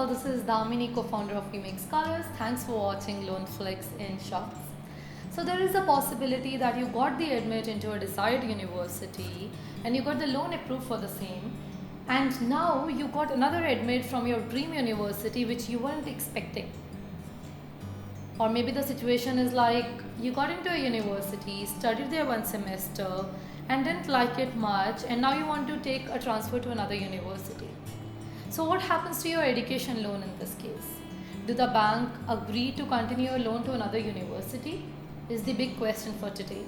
all, this is Damini, co-founder of WeMakeScholars. Thanks for watching Loanflix Inshorts. So there is a possibility that you got the admit into a desired university and you got the loan approved for the same, and now you got another admit from your dream university which you weren't expecting. Or maybe the situation is like you got into a university, studied there one semester and didn't like it much, and now you want to take a transfer to another university. So what happens to your education loan in this case? Do the bank agree to continue your loan to another university? Is the big question for today.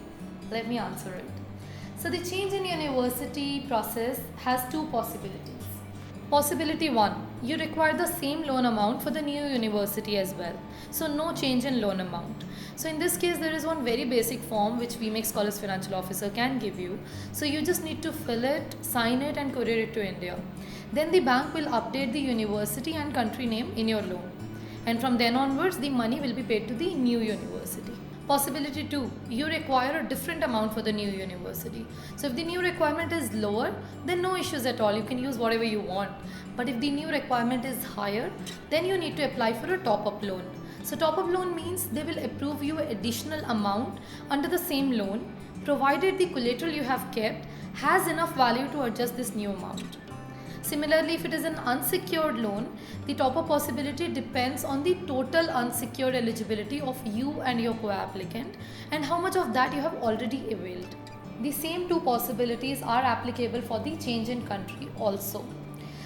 Let me answer it. So the change in university process has two possibilities. Possibility 1, you require the same loan amount for the new university as well. So no change in loan amount. So in this case, there is one very basic form which WeMakeScholars Financial Officer can give you. So you just need to fill it, sign it and courier it to India. Then the bank will update the university and country name in your loan. And from then onwards, the money will be paid to the new university. Possibility 2, you require a different amount for the new university. So if the new requirement is lower, then no issues at all. You can use whatever you want. But if the new requirement is higher, then you need to apply for a top-up loan. So top-up loan means they will approve you an additional amount under the same loan, provided the collateral you have kept has enough value to adjust this new amount. Similarly, if it is an unsecured loan, the top-up possibility depends on the total unsecured eligibility of you and your co-applicant and how much of that you have already availed. The same two possibilities are applicable for the change in country also.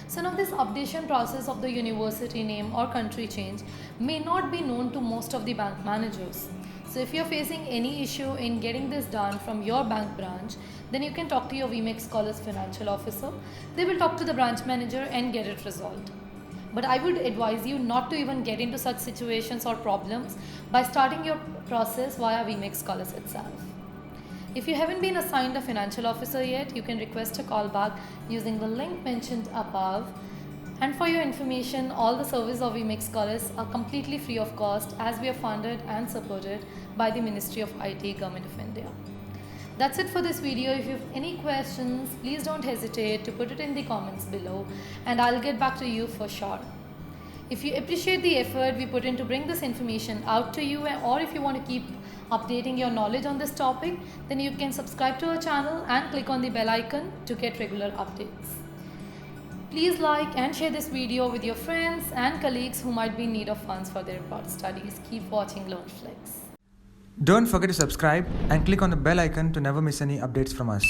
So now this updation process of the university name or country change may not be known to most of the bank managers. So if you're facing any issue in getting this done from your bank branch, then you can talk to your WeMakeScholars Financial Officer. They will talk to the branch manager and get it resolved. But I would advise you not to even get into such situations or problems by starting your process via WeMakeScholars itself. If you haven't been assigned a financial officer yet, you can request a call back using the link mentioned above. And for your information, all the services of WeMakeScholars are completely free of cost as we are funded and supported by the Ministry of IT, Government of India. That's it for this video. If you have any questions, please don't hesitate to put it in the comments below and I'll get back to you for sure. If you appreciate the effort we put in to bring this information out to you, or if you want to keep updating your knowledge on this topic, then you can subscribe to our channel and click on the bell icon to get regular updates. Please like and share this video with your friends and colleagues who might be in need of funds for their abroad studies. Keep watching Loanflix. Don't forget to subscribe and click on the bell icon to never miss any updates from us.